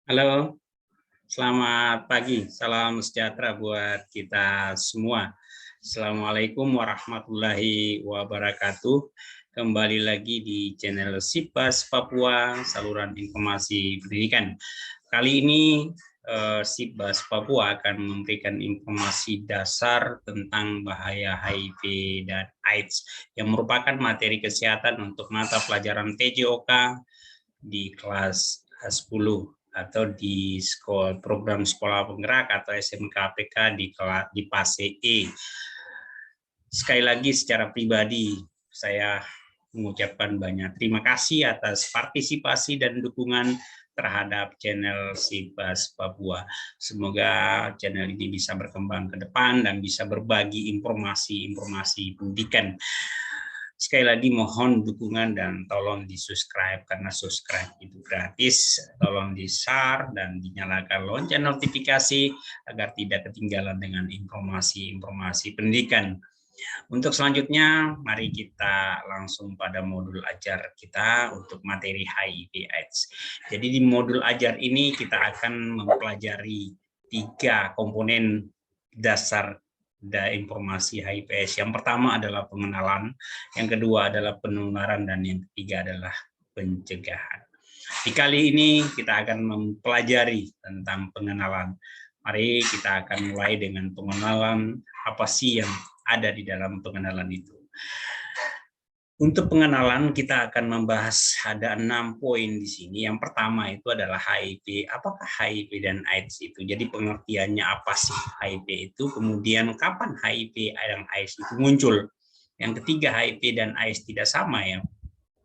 Halo, selamat pagi. Salam sejahtera buat kita semua. Assalamualaikum warahmatullahi wabarakatuh. Kembali lagi di channel Sipas Papua, saluran informasi pendidikan. Kali ini Sipas Papua akan memberikan informasi dasar tentang bahaya HIV dan AIDS yang merupakan materi kesehatan untuk mata pelajaran TJOK di kelas 10 atau di program sekolah penggerak atau SMKPK di fase E. Sekali lagi secara pribadi saya mengucapkan banyak terima kasih atas partisipasi dan dukungan terhadap channel Sipas Papua. Semoga channel ini bisa berkembang ke depan dan bisa berbagi informasi-informasi pendidikan. Sekali lagi mohon dukungan dan tolong di-subscribe karena subscribe itu gratis. Tolong di-share dan dinyalakan lonceng notifikasi agar tidak ketinggalan dengan informasi-informasi pendidikan. Untuk selanjutnya, mari kita langsung pada modul ajar kita untuk materi HIV/AIDS. Jadi di modul ajar ini kita akan mempelajari 3 komponen dasar informasi HIV/AIDS. Yang pertama adalah pengenalan, yang kedua adalah penularan, dan yang ketiga adalah pencegahan. Di kali ini kita akan mempelajari tentang pengenalan. Mari kita akan mulai dengan pengenalan apa sih yang ada di dalam pengenalan itu. Untuk pengenalan kita akan membahas ada 6 poin di sini. Yang pertama itu adalah HIV. Apakah HIV dan AIDS itu? Jadi pengertiannya apa sih HIV itu? Kemudian kapan HIV dan AIDS itu muncul? Yang ketiga, HIV dan AIDS tidak sama ya.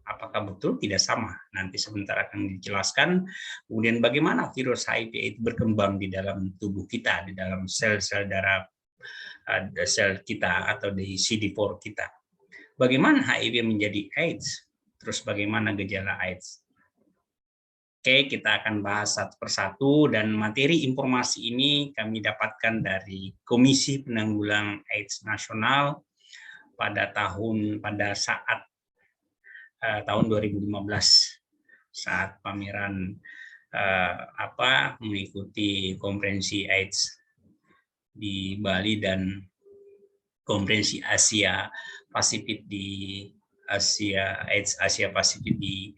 Apakah betul tidak sama? Nanti sebentar akan dijelaskan. Kemudian bagaimana virus HIV itu berkembang di dalam tubuh kita, di dalam sel-sel darah sel kita atau di CD4 kita. Bagaimana HIV menjadi AIDS? Terus bagaimana gejala AIDS? Oke, kita akan bahas satu persatu dan materi informasi ini kami dapatkan dari Komisi Penanggulangan AIDS Nasional pada saat tahun 2015 saat pameran mengikuti konferensi AIDS di Bali dan konferensi Asia Pasifik di AIDS Asia Pasifik di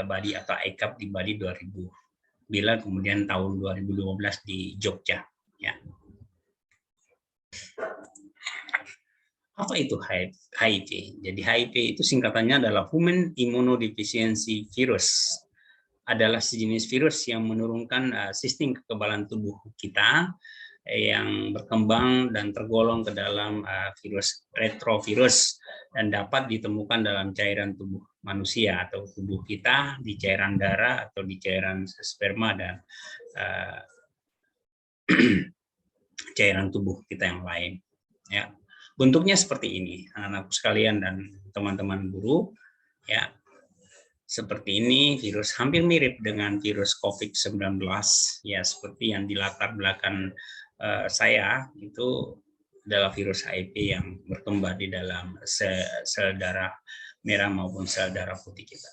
Bali atau ICAP di Bali 2009, kemudian tahun 2012 di Jogja. Ya. Apa itu HIV? Jadi HIV itu singkatannya adalah Human Immunodeficiency Virus. Adalah sejenis virus yang menurunkan sistem kekebalan tubuh kita yang berkembang dan tergolong ke dalam virus retrovirus dan dapat ditemukan dalam cairan tubuh manusia atau tubuh kita, di cairan darah atau di cairan sperma dan cairan tubuh kita yang lain. Ya, bentuknya seperti ini, anak-anakku sekalian dan teman-teman guru. Ya, seperti ini, virus hampir mirip dengan virus COVID-19, ya seperti yang di latar belakang saya itu adalah virus HIV yang berkembang di dalam sel darah merah maupun sel darah putih kita.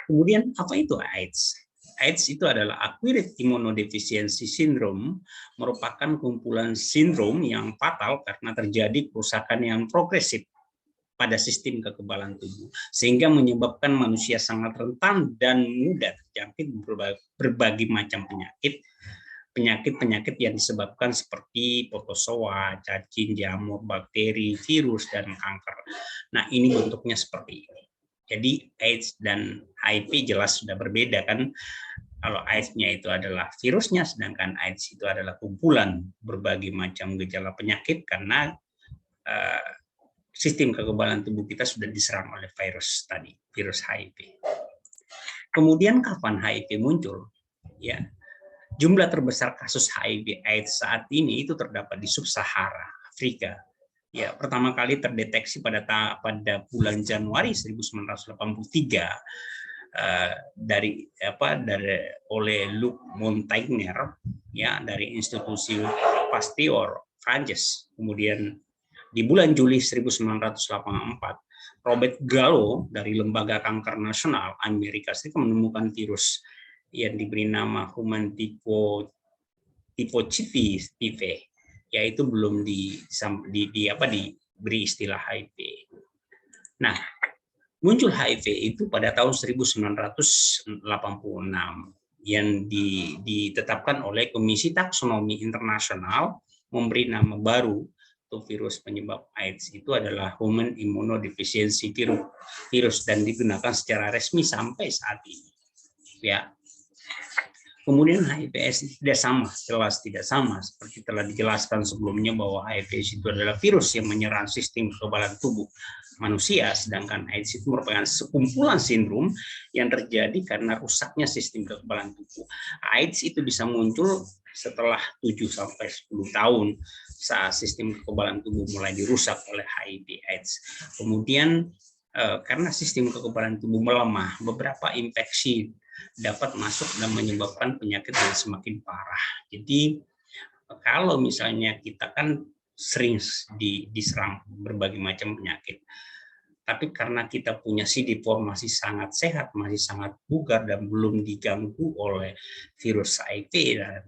Kemudian apa itu AIDS? AIDS itu adalah Acquired Immunodeficiency Syndrome, merupakan kumpulan sindrom yang fatal karena terjadi kerusakan yang progresif pada sistem kekebalan tubuh, sehingga menyebabkan manusia sangat rentan dan mudah terjangkit berbagai macam penyakit yang disebabkan seperti protozoa, cacing, jamur, bakteri, virus, dan kanker. Nah, ini bentuknya seperti ini. Jadi AIDS dan HIV jelas sudah berbeda kan. Kalau AIDS-nya itu adalah virusnya, sedangkan AIDS itu adalah kumpulan berbagai macam gejala penyakit karena sistem kekebalan tubuh kita sudah diserang oleh virus tadi, virus HIV. Kemudian kapan HIV muncul? Ya, jumlah terbesar kasus HIV/AIDS saat ini itu terdapat di Sub-Sahara Afrika. Ya, pertama kali terdeteksi pada bulan Januari 1983 oleh Luc Montagnier, ya, dari institusi Pasteur Prancis. Kemudian di bulan Juli 1984, Robert Gallo dari Lembaga Kanker Nasional Amerika Serikat menemukan virus yang diberi nama human typocytive, yaitu belum diberi istilah HIV. Nah, muncul HIV itu pada tahun 1986 yang ditetapkan oleh Komisi Taksonomi Internasional, memberi nama baru untuk virus penyebab AIDS itu adalah Human Immunodeficiency virus dan digunakan secara resmi sampai saat ini. Ya. Kemudian HIV/AIDS jelas tidak sama seperti telah dijelaskan sebelumnya bahwa HIV itu adalah virus yang menyerang sistem kekebalan tubuh manusia, sedangkan AIDS itu merupakan sekumpulan sindrom yang terjadi karena rusaknya sistem kekebalan tubuh. AIDS itu bisa muncul setelah 7 sampai 10 tahun saat sistem kekebalan tubuh mulai dirusak oleh HIV/AIDS. Kemudian karena sistem kekebalan tubuh melemah, beberapa infeksi dapat masuk dan menyebabkan penyakit yang semakin parah. Jadi kalau misalnya kita kan sering diserang berbagai macam penyakit, tapi karena kita punya CD4 masih sangat sehat, masih sangat bugar dan belum diganggu oleh virus HIV, dan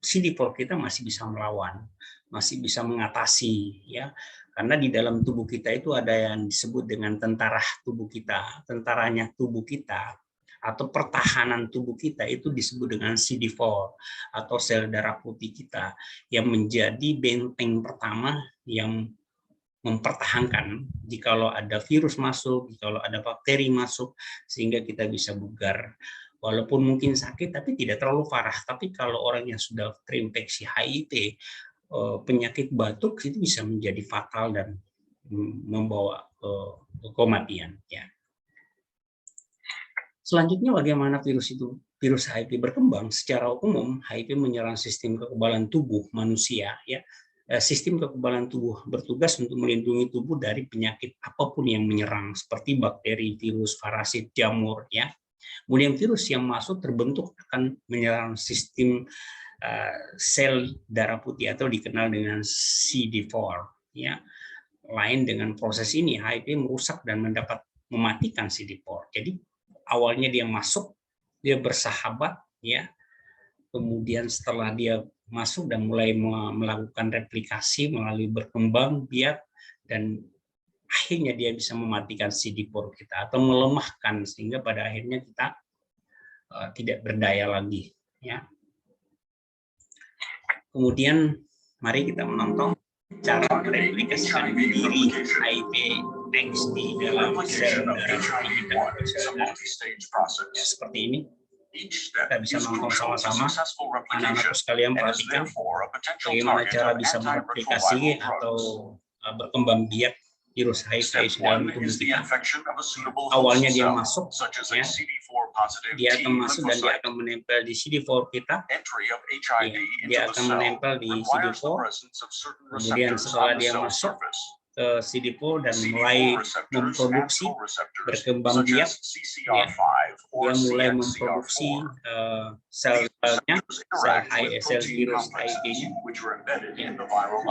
CD4 kita masih bisa melawan, masih bisa mengatasi, ya. Karena di dalam tubuh kita itu ada yang disebut dengan tentara tubuh kita, tentaranya tubuh kita, atau pertahanan tubuh kita itu disebut dengan CD4 atau sel darah putih kita, yang menjadi benteng pertama yang mempertahankan jikalau ada virus masuk, jikalau ada bakteri masuk, sehingga kita bisa bugar. Walaupun mungkin sakit tapi tidak terlalu parah. Tapi kalau orang yang sudah terinfeksi HIV, penyakit batuk itu bisa menjadi fatal dan membawa kematian. Ya. Selanjutnya, bagaimana virus HIV berkembang? Secara umum, HIV menyerang sistem kekebalan tubuh manusia. Ya, sistem kekebalan tubuh bertugas untuk melindungi tubuh dari penyakit apapun yang menyerang, seperti bakteri, virus, parasit, jamur. Ya, kemudian virus yang masuk terbentuk akan menyerang sistem sel darah putih atau dikenal dengan CD4. Ya, lain dengan proses ini, HIV merusak dan mematikan CD4. Jadi awalnya dia masuk, dia bersahabat, ya. Kemudian setelah dia masuk dan mulai melakukan replikasi melalui berkembang biak, dan akhirnya dia bisa mematikan CD4 kita atau melemahkan sehingga pada akhirnya kita tidak berdaya lagi, ya. Kemudian mari kita menonton cara mereplikasikan diri HIV/AIDS di dalam sel darah putih kita. Ya, seperti ini. Kita bisa nonton sama-sama. Anak-anakku sekalian perhatikan bagaimana cara bisa mereplikasi atau berkembang biak virus HIV dalam tubuh kita. Awalnya dia masuk, ya. Dia akan masuk dan dia akan menempel di CD4 kita. Ya, dia akan menempel di CD4. Kemudian setelah dia masuk ke CD4 dan mulai memproduksi berkembang biak, ya, dia mulai memproduksi sel-selnya, sel virus HIV-nya, ya,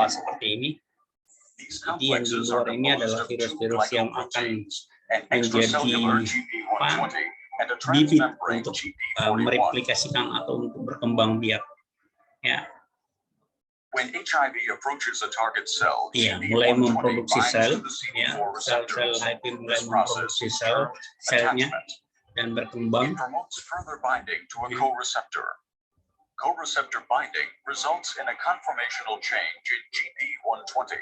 seperti ini. Jadi yang di luar ini adalah virus-virus yang akan menjadi bibit untuk mereplikasikan atau untuk berkembang biak. Ya. Ya, mulai memproduksi sel, ya, sel-sel HIV mulai memproduksi selnya dan berkembang. Co-receptor binding results in a conformational change in GP120.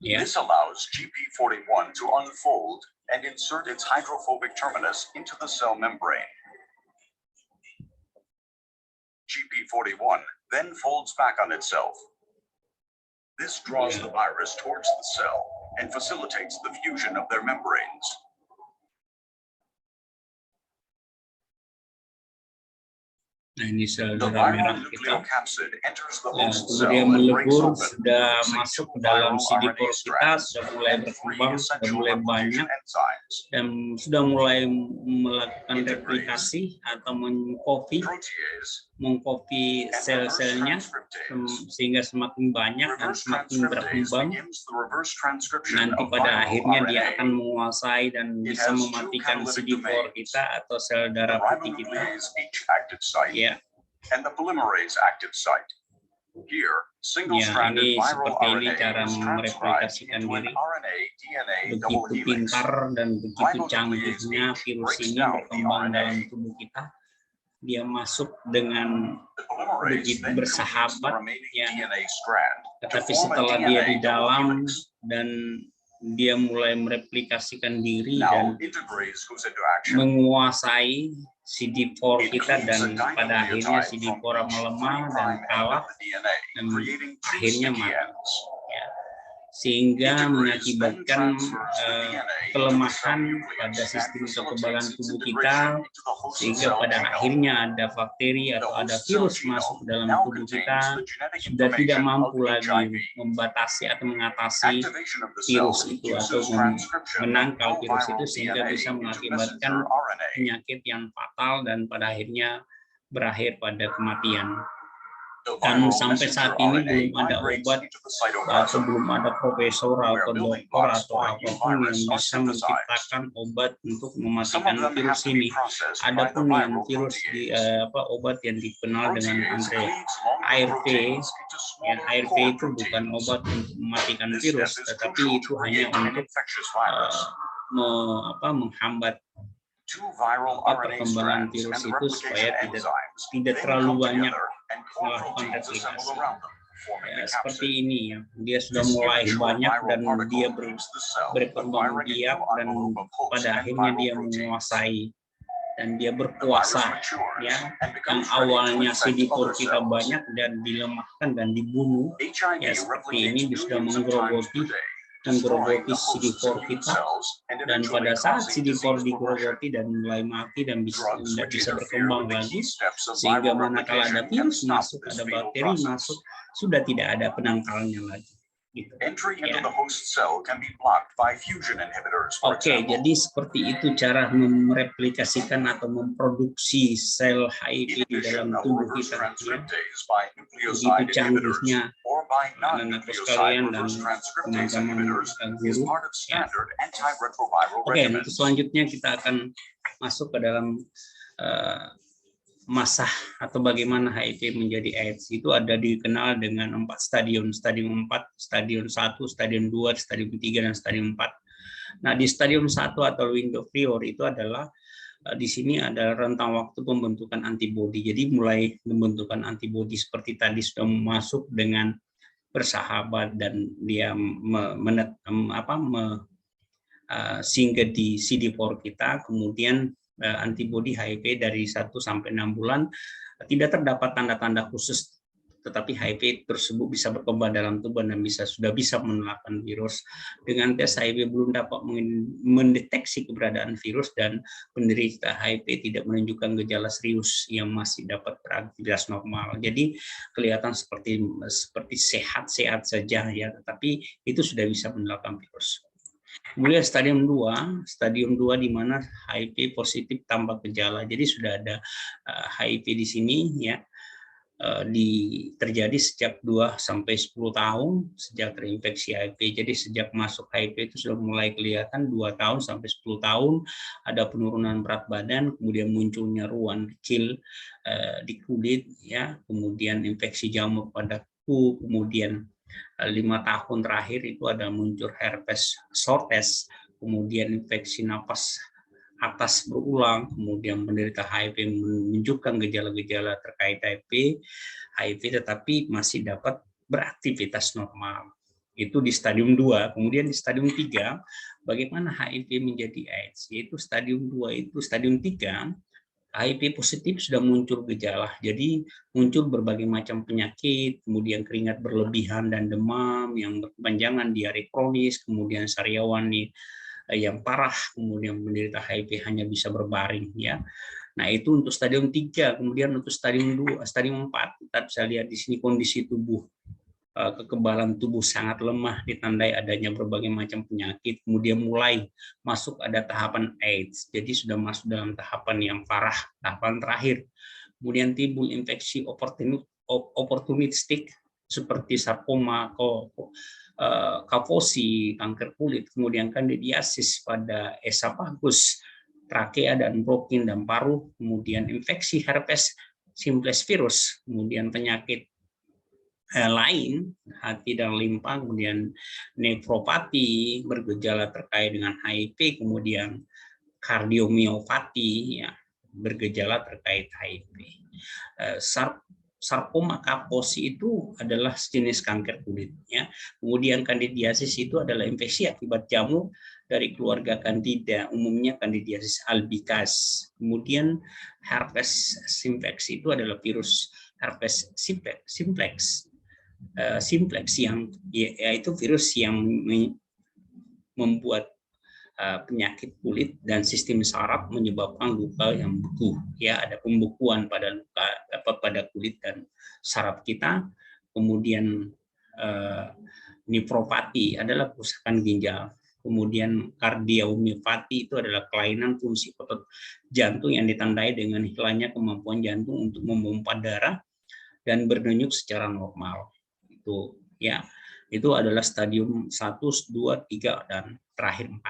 Yeah. This allows GP41 to unfold and insert its hydrophobic terminus into the cell membrane. GP41 then folds back on itself. This draws the virus towards the cell and facilitates the fusion of their membranes. Nah, ini sel The darah merah viral kita. nucleocapsid enters the Ya, host kemudian cell and breaks melebur, open, sudah producing masuk two ke dalam viral CD4 RNA kita, strands sudah mulai and three berkembang, sudah essential mulai replication banyak, enzymes. dan sudah mulai melakukan Integrase, replikasi atau mengcopy protease, mengcopy and reverse sel-selnya transcriptase. sehingga semakin banyak dan Reverse semakin transcriptase berkembang. begins the reverse transcription Nanti of pada viral akhirnya dia RNA. akan menguasai dan It bisa has two mematikan catalytic CD4 domains, kita atau sel the darah putih kita. ribonuclease H active site Ya, and the polymerase active site. Here, ya single-stranded ini viral seperti ini RNA cara is transcribed mereplikasikan into an diri. RNA-DNA double Begitu helix. pintar dan begitu canggihnya virus ini berkembang dalam tubuh kita. Dia masuk dengan The polymerase begitu then completes the bersahabat, remaining ya. DNA strand to Tetapi form a setelah dia DNA di double dalam helix. dan dia mulai mereplikasikan diri Now, dan integrase goes into action. menguasai CD4 It kita, cleaves a dan pada akhirnya dinucleotide CD4 from each melemah dan 3' end kalah, of the DNA, dan creating two akhirnya sticky mati. ends. Ya. Sehingga Integrase then mengakibatkan transfers the DNA into the cell kelemahan nucleus pada and sistem kekebalan facilitates its tubuh integration kita, into the host sehingga cell pada genome. akhirnya ada bakteri The atau ada host cell virus masuk ke genome dalam now tubuh contains kita, the genetic sudah tidak information mampu of lagi HIV. membatasi atau mengatasi Activation of the cell virus itu atau induces transcription of menangkal virus itu, proviral sehingga DNA bisa into mengakibatkan messenger RNA. penyakit yang fatal dan pada akhirnya berakhir pada kematian. The Dan viral sampai messenger saat ini RNA belum ada migrates obat into the atau cytoplasm. belum ada profesor where atau building dokter blocks atau for a new apapun yang virus are bisa synthesized. menciptakan obat untuk Some of mematikan them have virus to be ini. processed by the Adapun yang viral virus di protease. obat yang dikenal dengan Protease Andre cleaves longer ARV, proteins into ya smaller ARV core itu bukan proteins. obat untuk mematikan This virus, step is tetapi crucial itu to hanya create an untuk infectious virus. menghambat Two viral RNA perkembangan strands virus and the itu supaya replication enzymes tidak then terlalu come banyak together and core melakukan proteins assemble replikasi. around them, forming Ya, the seperti capsid. ini ya, dia sudah This mulai immature banyak viral dan particle dia leaves the cell, berkembang acquiring a biak new dan envelope of host pada and akhirnya viral dia proteins. menguasai dan dia The virus berkuasa, matures ya. and Yang becomes ready to awalnya infect CD4 other kita cells. banyak dan dilemahkan dan dibunuh, HIV ya seperti replicates ini, dia sudah millions of times per day, destroying menggerogoti the host's CD4 immune kita, cells and dan eventually pada saat causing CD4 disease progression. digerogoti dan mulai mati dan Drugs tidak which bisa interfere berkembang with the lagi, key steps of sehingga viral manakala ada replication can virus stop masuk, this ada fatal bakteri process. masuk, sudah tidak ada penangkalnya lagi. Gitu. Entry into Ya. the host cell can be blocked by fusion inhibitors, for Oke, example. jadi seperti itu cara mereplikasikan atau memproduksi sel HIV di dalam Inhibition of tubuh reverse kita. Ya. transcriptase by Begitu nucleoside inhibitors canggihnya or by anak-anak non-nucleoside sekalian dan reverse transcriptase teman-teman inhibitors is guru. part of Ya. standard antiretroviral Oke, nanti regimens. selanjutnya kita akan masuk ke dalam masa atau bagaimana HIV menjadi AIDS. Itu ada dikenal dengan 4 stadium. Stadium 4, stadium 1, stadium 2, stadium 3, dan stadium 4. Nah, di stadium 1 atau window prior itu adalah di sini ada rentang waktu pembentukan antibodi. Jadi mulai pembentukan antibodi seperti tadi sudah masuk dengan bersahabat dan dia singgah di CD4 kita, kemudian antibodi HIV dari 1 sampai 6 bulan tidak terdapat tanda-tanda khusus, tetapi HIV tersebut bisa berkembang dalam tubuh dan sudah bisa menularkan virus. Dengan tes HIV belum dapat mendeteksi keberadaan virus dan penderita HIV tidak menunjukkan gejala serius yang masih dapat beraktivitas normal. Jadi kelihatan seperti sehat-sehat saja ya, tetapi itu sudah bisa menularkan virus. Kemudian stadium 2 di mana HIV positif tanpa gejala. Jadi sudah ada HIV di sini ya. Terjadi sejak 2 sampai 10 tahun sejak terinfeksi HIV. Jadi sejak masuk HIV itu sudah mulai kelihatan 2 tahun sampai 10 tahun ada penurunan berat badan, kemudian munculnya ruam kecil di kulit ya, kemudian infeksi jamur pada kuku, kemudian 5 tahun terakhir itu ada muncul herpes zoster, kemudian infeksi napas atas berulang, kemudian penderita HIV menunjukkan gejala-gejala terkait HIV tetapi masih dapat beraktivitas normal. Itu di stadium 2. Kemudian di stadium 3, bagaimana HIV menjadi AIDS? Yaitu stadium 2 itu, stadium 3, HIV positif sudah muncul gejala, jadi muncul berbagai macam penyakit, kemudian keringat berlebihan dan demam yang berkepanjangan, diare kronis, kemudian sariawan yang parah, kemudian menderita HIV hanya bisa berbaring ya. Nah, itu untuk stadium 3, kemudian untuk stadium 2, stadium 4, kita bisa lihat di sini kondisi tubuh, kekebalan tubuh sangat lemah ditandai adanya berbagai macam penyakit, kemudian mulai masuk ada tahapan AIDS, jadi sudah masuk dalam tahapan yang parah, tahapan terakhir. Kemudian timbul infeksi oportunistik seperti sarkoma, kaposi, kanker kulit, kemudian kandidiasis pada esophagus, trakea dan bronkin dan paru, kemudian infeksi herpes simplex virus, kemudian penyakit lain, hati dan limpa, kemudian nefropati bergejala terkait dengan HIV, kemudian kardiomiopati ya, bergejala terkait HIV. Sarkoma kaposi itu adalah jenis kanker kulit ya. Kemudian kandidiasis itu adalah infeksi akibat jamur dari keluarga Candida, umumnya Candidiasis albicans. Kemudian herpes simplex itu adalah virus herpes simplex yang yaitu virus yang membuat penyakit kulit dan sistem saraf menyebabkan luka yang beku ya, ada pembekuan pada luka pada kulit dan saraf kita. Kemudian nefropati adalah kerusakan ginjal. Kemudian kardiomiopati itu adalah kelainan fungsi otot jantung yang ditandai dengan hilangnya kemampuan jantung untuk memompa darah dan berdenyut secara normal. Itu ya, itu adalah stadium 1, 2, 3 dan terakhir 4.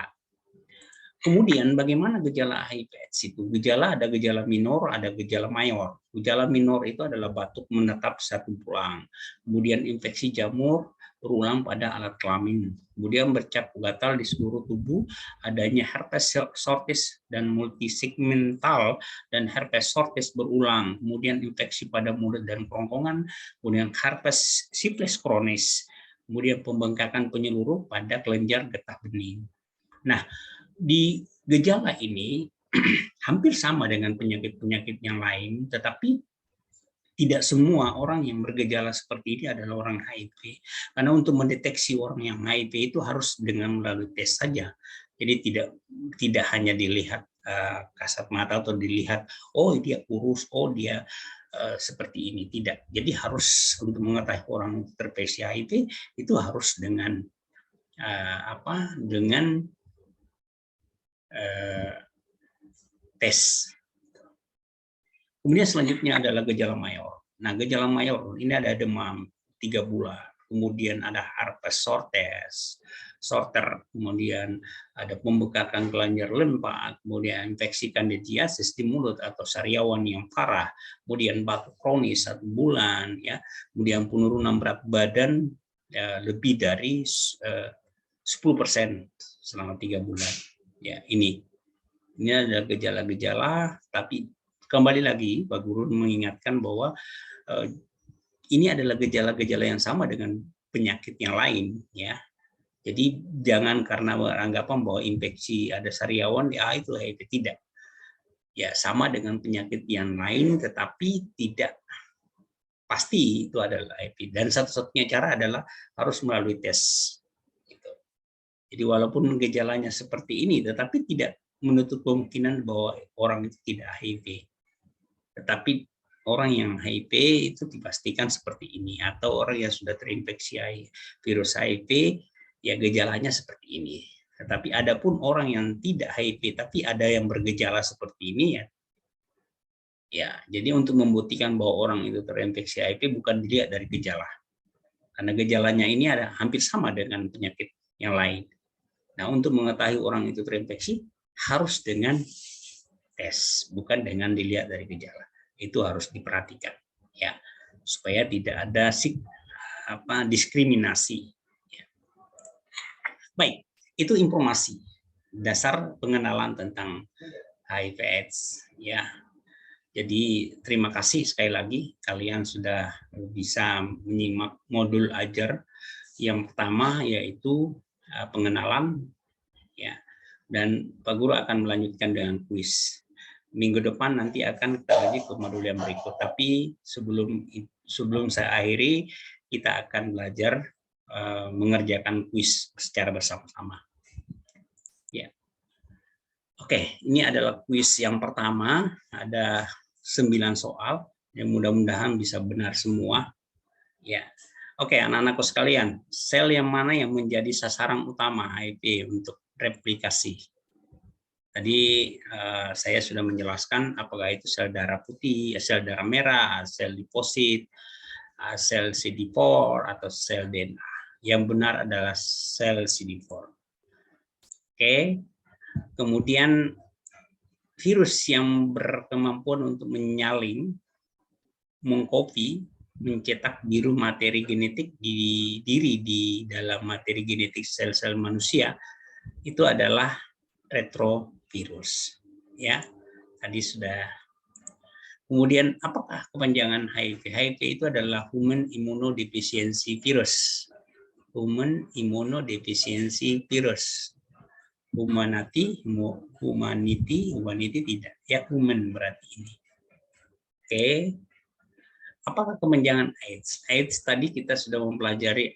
Kemudian bagaimana gejala HIV/AIDS itu? Gejala ada gejala minor, ada gejala mayor. Gejala minor itu adalah batuk menetap satu pulang. Kemudian infeksi jamur berulang pada alat kelamin. Kemudian bercak gatal di seluruh tubuh, adanya herpes sortis dan multisegmental dan herpes sortis berulang. Kemudian infeksi pada mulut dan kerongkongan, kemudian herpes simplex kronis. Kemudian pembengkakan penyeluruh pada kelenjar getah bening. Nah, di gejala ini hampir sama dengan penyakit-penyakit yang lain, tetapi tidak semua orang yang bergejala seperti ini adalah orang HIV. Karena untuk mendeteksi orang yang HIV itu harus dengan melalui tes saja. Jadi tidak hanya dilihat kasat mata atau dilihat, oh dia kurus, oh dia seperti ini. Tidak. Jadi harus untuk mengetahui orang terinfeksi HIV itu harus dengan dengan tes. Kemudian selanjutnya adalah gejala mayor. Nah, gejala mayor ini ada demam 3 bulan, kemudian ada herpes sorter, kemudian ada pembekakan kelenjar limpa, kemudian infeksi kandidiasis di mulut atau sariawan yang parah, kemudian batuk kronis 1 bulan, ya, kemudian penurunan berat badan lebih dari 10% selama 3 bulan. Ya, ini ada gejala-gejala, tapi kembali lagi Pak Guru mengingatkan bahwa ini adalah gejala-gejala yang sama dengan penyakit yang lain, ya. Jadi jangan karena beranggapan bahwa infeksi ada sariawan, itu HIV, tidak. Ya, sama dengan penyakit yang lain, tetapi tidak pasti itu adalah HIV. Dan satu-satunya cara adalah harus melalui tes. Gitu. Jadi walaupun gejalanya seperti ini, tetapi tidak menutup kemungkinan bahwa orang itu tidak HIV. Tetapi orang yang HIV itu dipastikan seperti ini, atau orang yang sudah terinfeksi virus HIV, ya gejalanya seperti ini. Tetapi ada pun orang yang tidak HIV, tapi ada yang bergejala seperti ini, ya. Jadi untuk membuktikan bahwa orang itu terinfeksi HIV bukan dilihat dari gejala, karena gejalanya ini ada hampir sama dengan penyakit yang lain. Nah, untuk mengetahui orang itu terinfeksi harus dengan tes, bukan dengan dilihat dari gejala. Itu harus diperhatikan, ya, supaya tidak ada diskriminasi. Ya. Baik, itu informasi dasar pengenalan tentang HIV/AIDS, ya. Jadi terima kasih sekali lagi kalian sudah bisa menyimak modul ajar yang pertama, yaitu pengenalan, ya. Dan Pak Guru akan melanjutkan dengan kuis. Minggu depan nanti akan kita lanjut ke modul yang berikut. Tapi sebelum saya akhiri, kita akan belajar mengerjakan kuis secara bersama-sama. Ya. Oke, ini adalah kuis yang pertama, ada 9 soal, yang mudah-mudahan bisa benar semua. Ya, oke, anak-anakku sekalian, sel yang mana yang menjadi sasaran utama HIV untuk replikasi? Tadi saya sudah menjelaskan apakah itu sel darah putih, sel darah merah, sel liposit, sel CD4 atau sel DNA. Yang benar adalah sel CD4. Oke, kemudian virus yang berkemampuan untuk menyalin, mengcopy, mencetak biru materi genetik di diri di dalam materi genetik sel-sel manusia itu adalah retrovirus. Ya, tadi sudah. Kemudian apakah kepanjangan HIV? HIV itu adalah Human Immunodeficiency Virus. Human Immunodeficiency Virus. Humanity tidak. Ya, human berarti ini. Oke. Apakah kepanjangan AIDS? AIDS tadi kita sudah mempelajari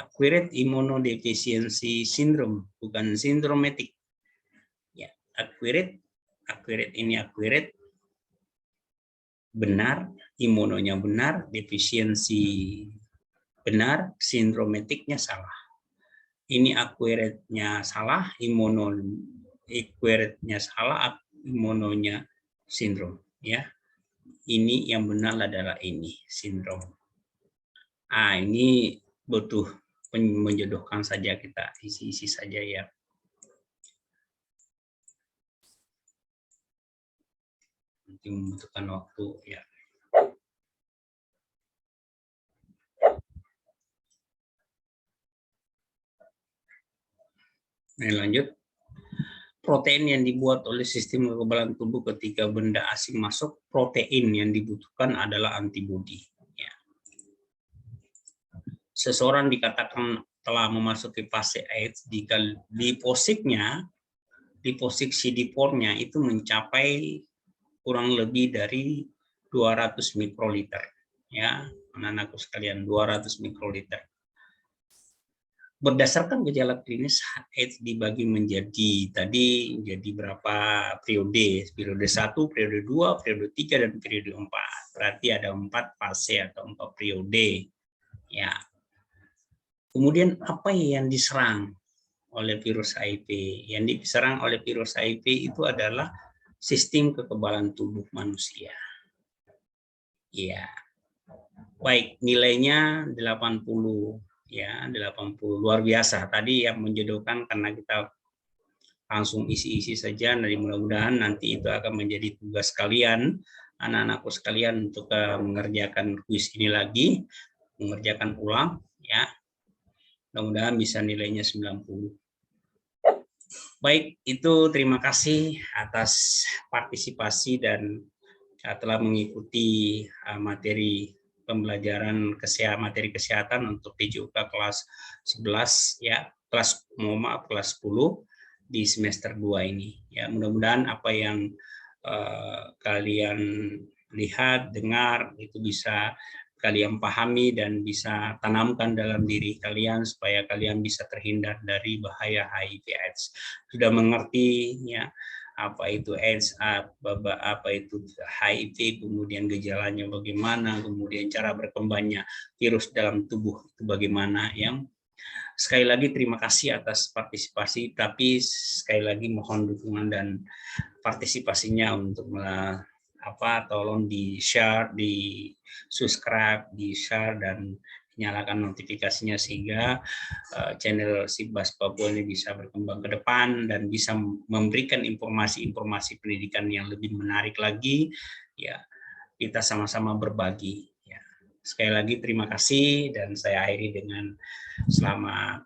acquired immunodeficiency syndrome, bukan sindromatik. Ya, acquired ini acquired benar, imunonya benar, defisiensi benar, sindromatiknya salah. Ini acquired-nya salah, acquired-nya salah, imunonya sindrom. Ya, ini yang benar adalah ini sindrom. Ini butuh menjodohkan saja, kita isi-isi saja ya. Nanti membutuhkan waktu ya. Nah, lanjut. Protein yang dibuat oleh sistem kekebalan tubuh ketika benda asing masuk, protein yang dibutuhkan adalah antibodi. Ya. Seseorang dikatakan telah memasuki fase AIDS jika lipositnya, liposit CD4-nya itu mencapai kurang lebih dari 200 mikroliter. Ya, anak-anakku sekalian, 200 mikroliter. Berdasarkan gejala klinis, AIDS dibagi menjadi berapa periode? Periode 1, periode 2, periode 3, dan periode 4. Berarti ada 4 fase atau 4 periode. Ya. Kemudian apa yang diserang oleh virus HIV? Yang diserang oleh virus HIV itu adalah sistem kekebalan tubuh manusia. Ya. Baik, nilainya 80. Ya, 80 luar biasa. Tadi yang menjodohkan karena kita langsung isi-isi saja. Jadi mudah-mudahan nanti itu akan menjadi tugas kalian, anak-anakku sekalian, untuk mengerjakan kuis ini lagi, mengerjakan ulang ya. Mudah-mudahan bisa nilainya 90. Baik, itu terima kasih atas partisipasi dan telah mengikuti materi pembelajaran materi kesehatan untuk PJUK kelas 11 ya, kelas 10 di semester 2 ini. Ya, mudah-mudahan apa yang kalian lihat, dengar itu bisa kalian pahami dan bisa tanamkan dalam diri kalian supaya kalian bisa terhindar dari bahaya HIV/AIDS. Sudah mengerti ya apa itu AIDS, apa itu HIV, kemudian gejalanya bagaimana, kemudian cara berkembangnya virus dalam tubuh itu bagaimana. Yang sekali lagi terima kasih atas partisipasi, tapi sekali lagi mohon dukungan dan partisipasinya untuk tolong di share, di subscribe, di share, dan nyalakan notifikasinya sehingga channel Sibas Papua ini bisa berkembang ke depan dan bisa memberikan informasi-informasi pendidikan yang lebih menarik lagi. Ya, kita sama-sama berbagi. Ya. Sekali lagi terima kasih dan saya akhiri dengan selamat